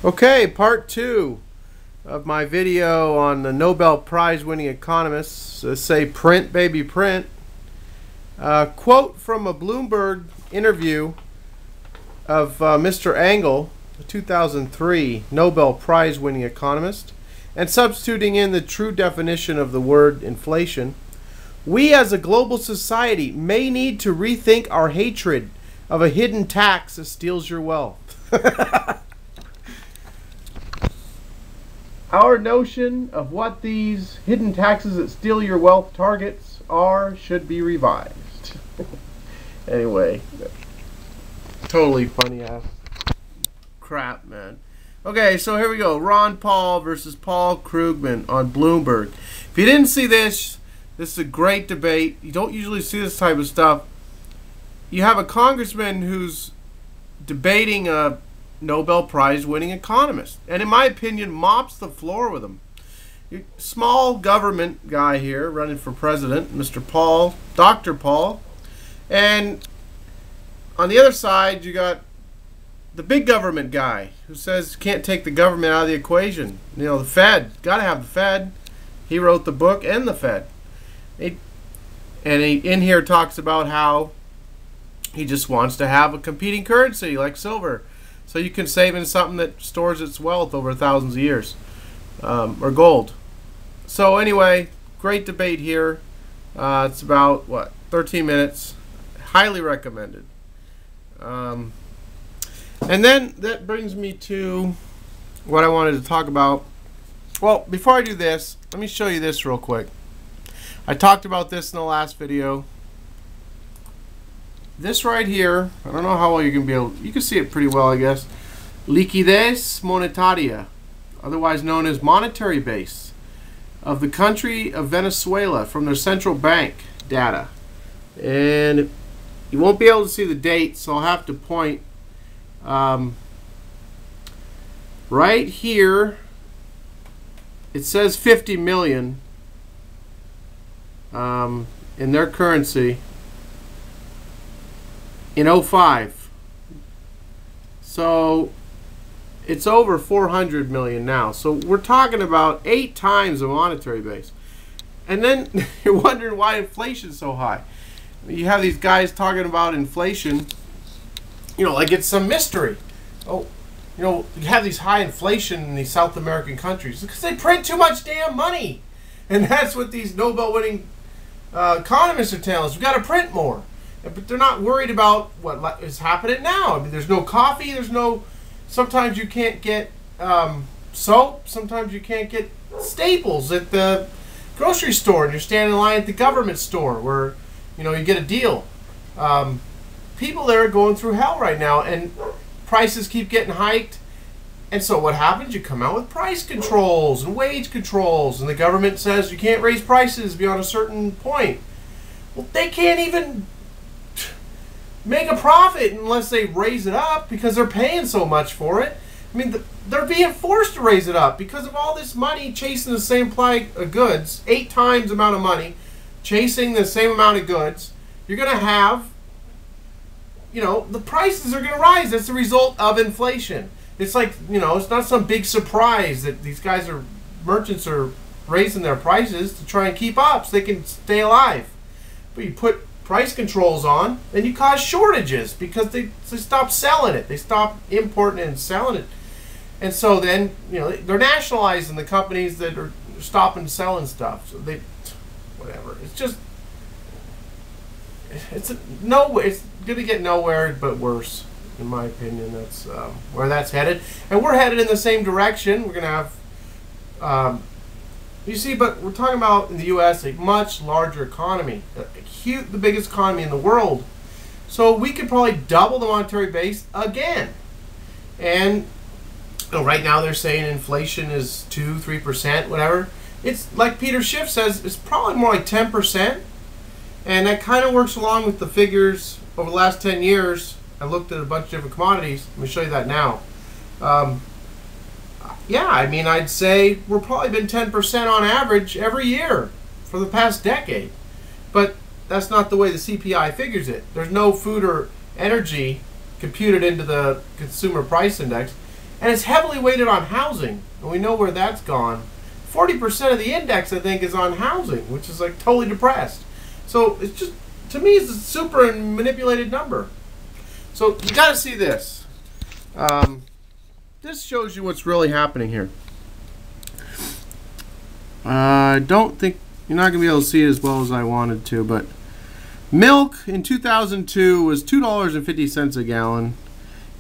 Okay, part two of my video on the Nobel Prize winning economists. Say print, baby, print. Quote from a Bloomberg interview of Mr. Engel, the 2003 Nobel Prize winning economist, and substituting in the true definition of the word inflation. We as a global society may need to rethink our hatred of a hidden tax that steals your wealth. Our notion of what these hidden taxes that steal your wealth targets are should be revised. Anyway, totally funny ass crap, man. Okay, so here we go. Ron Paul versus Paul Krugman on Bloomberg. If you didn't see this, this is a great debate. You don't usually see this type of stuff. You have a congressman who's debating a Nobel Prize winning economist, and in my opinion mops the floor with him. Small government guy here running for president, Mr. Paul, Dr. Paul, and on the other side you got the big government guy who says you can't take the government out of the equation. You know, the Fed, gotta have the Fed. He wrote the book and the Fed. He in here talks about how he just wants to have a competing currency like silver, so you can save in something that stores its wealth over thousands of years, or gold. So anyway, great debate here. It's about, what, 13 minutes. Highly recommended. And then that brings me to what I wanted to talk about. Well, before I do this, let me show you this real quick. I talked about this in the last video. This right here, I don't know how well you can be able, you can see it pretty well, I guess. Liquidez monetaria, otherwise known as monetary base, of the country of Venezuela from their central bank data. And you won't be able to see the date, so I'll have to point right here. It says 50 million in their currency in 05. So it's over 400 million now. So we're talking about 8 times the monetary base. And then you're wondering why inflation's so high. You have these guys talking about inflation, you know, like it's some mystery. Oh, you know, you have these high inflation in these South American countries because they print too much damn money. And that's what these Nobel winning economists are telling us. We've got to print more. But they're not worried about what is happening now. I mean, there's no coffee, there's no, sometimes you can't get soap, sometimes you can't get staples at the grocery store, and you're standing in line at the government store where, you know, you get a deal. People there are going through hell right now, and prices keep getting hiked. And so what happens? You come out with price controls and wage controls, and the government says you can't raise prices beyond a certain point. Well, they can't even make a profit unless they raise it up because they're paying so much for it. I mean, they're being forced to raise it up because of all this money chasing the same supply of goods, 8 times the amount of money, chasing the same amount of goods. You're going to have, you know, the prices are going to rise. That's the result of inflation. It's like, you know, it's not some big surprise that these guys are, merchants are raising their prices to try and keep up so they can stay alive. But you put price controls on, and you cause shortages because they stop selling it. They stop importing it and selling it. And so then, you know, they're nationalizing the companies that are stopping selling stuff. So they, whatever. It's just, it's going to get nowhere but worse, in my opinion. That's where that's headed. And we're headed in the same direction. We're going to have, you see, but we're talking about in the U.S. a much larger economy, the biggest economy in the world. So we could probably double the monetary base again. And you know, right now they're saying inflation is 2-3%, whatever. It's like Peter Schiff says, it's probably more like 10%. And that kind of works along with the figures over the last 10 years. I looked at a bunch of different commodities. Let me show you that now. Yeah, I mean, I'd say we're probably been 10% on average every year for the past decade. But that's not the way the CPI figures it. There's no food or energy computed into the consumer price index. And it's heavily weighted on housing, and we know where that's gone. 40% of the index, I think, is on housing, which is like totally depressed. So it's just, to me, it's a super manipulated number. So you got to see this. This shows you what's really happening here. I don't think you're not going to be able to see it as well as I wanted to, but milk in 2002 was $2.50 a gallon,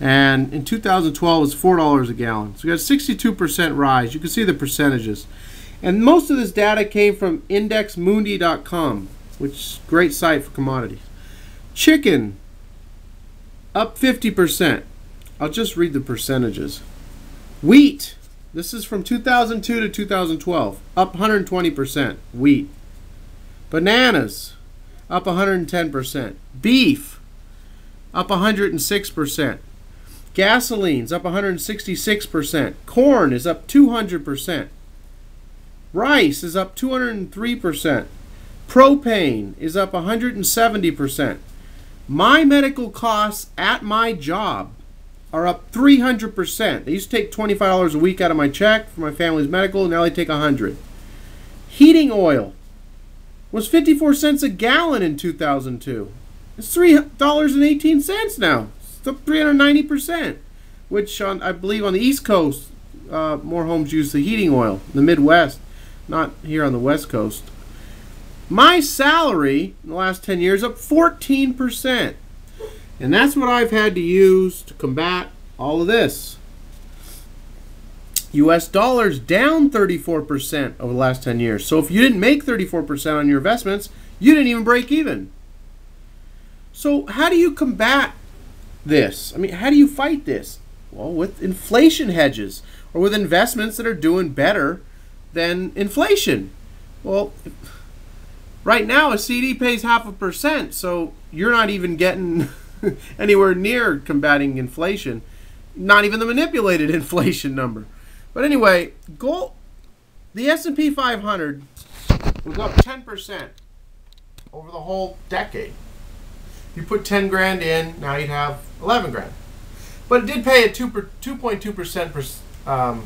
and in 2012 was $4 a gallon. So you got a 62% rise. You can see the percentages. And most of this data came from indexmundi.com, which is a great site for commodities. Chicken, up 50%. I'll just read the percentages. Wheat, this is from 2002 to 2012, up 120%, wheat. Bananas, up 110%. Beef, up 106%. Gasoline's up 166%. Corn is up 200%. Rice is up 203%. Propane is up 170%. My medical costs at my job are up 300%. They used to take $25 a week out of my check for my family's medical, and now they take $100. Heating oil was 54 cents a gallon in 2002. It's $3.18 now. It's up 390%, which I believe on the East Coast, more homes use the heating oil. In the Midwest, not here on the West Coast. My salary in the last 10 years up 14%. And that's what I've had to use to combat all of this. US dollars down 34% over the last 10 years. So if you didn't make 34% on your investments, you didn't even break even. So how do you combat this? I mean, how do you fight this? Well, with inflation hedges or with investments that are doing better than inflation. Well, right now a CD pays 0.5%, so you're not even getting anywhere near combating inflation, not even the manipulated inflation number. But anyway, gold, the S&P 500 was up 10% over the whole decade. You put 10 grand in, now you'd have 11 grand. But it did pay a 2.2%.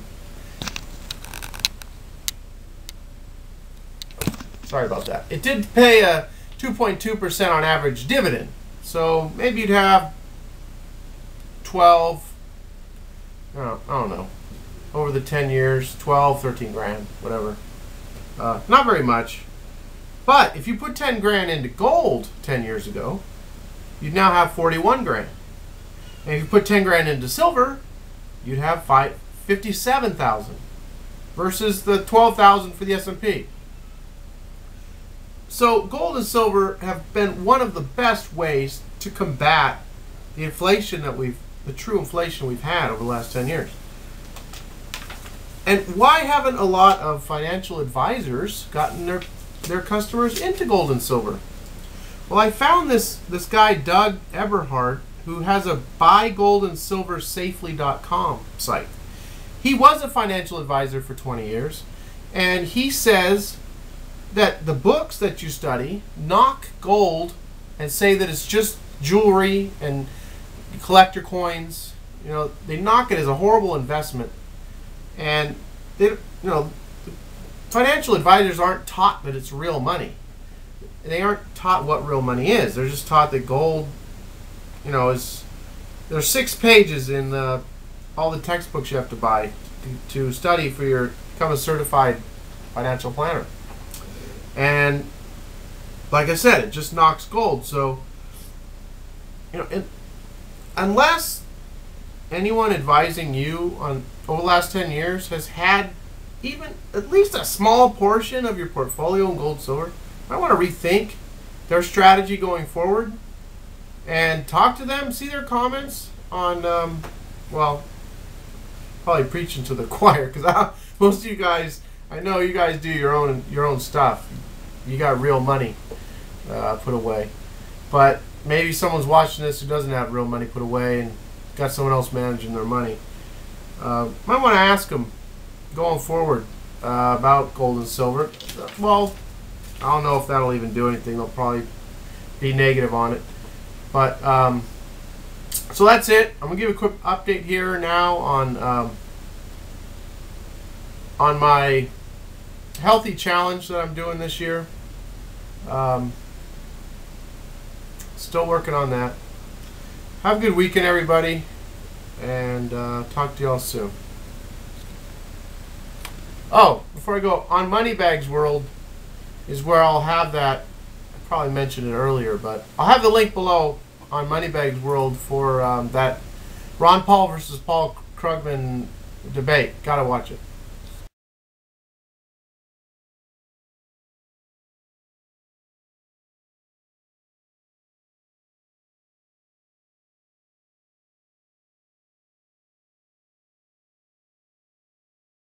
Sorry about that. It did pay a 2.2% on average dividend. So maybe you'd have 12, I don't know, over the 10 years, 12, 13 grand, whatever. Not very much. But if you put 10 grand into gold 10 years ago, you'd now have 41 grand. And if you put 10 grand into silver, you'd have 57,000 versus the 12,000 for the S&P. So gold and silver have been one of the best ways to combat the inflation that the true inflation we've had over the last 10 years. And why haven't a lot of financial advisors gotten their customers into gold and silver? Well, I found this guy, Doug Eberhard, who has a buygoldandsilversafely.com site. He was a financial advisor for 20 years, and he says that the books that you study knock gold and say that it's just jewelry and collector coins. You know, they knock it as a horrible investment. And financial advisors aren't taught that it's real money. They aren't taught what real money is. They're just taught that gold, there's 6 pages in all the textbooks you have to buy to study become a certified financial planner. And like I said, it just knocks gold. So, unless anyone advising you on over the last 10 years has had even at least a small portion of your portfolio in gold and silver, I want to rethink their strategy going forward and talk to them, see their comments on, probably preaching to the choir, because most of you guys, I know you guys do your own stuff. You got real money put away. But maybe someone's watching this who doesn't have real money put away and got someone else managing their money. Might want to ask them going forward about gold and silver. Well, I don't know if that'll even do anything. They'll probably be negative on it. But So that's it. I'm gonna give a quick update here now on my healthy challenge that I'm doing this year. Still working on that. Have a good weekend, everybody, and talk to y'all soon. Oh, before I go, on Moneybags World is where I'll have that. I probably mentioned it earlier, but I'll have the link below on Moneybags World for that Ron Paul versus Paul Krugman debate. Gotta watch it.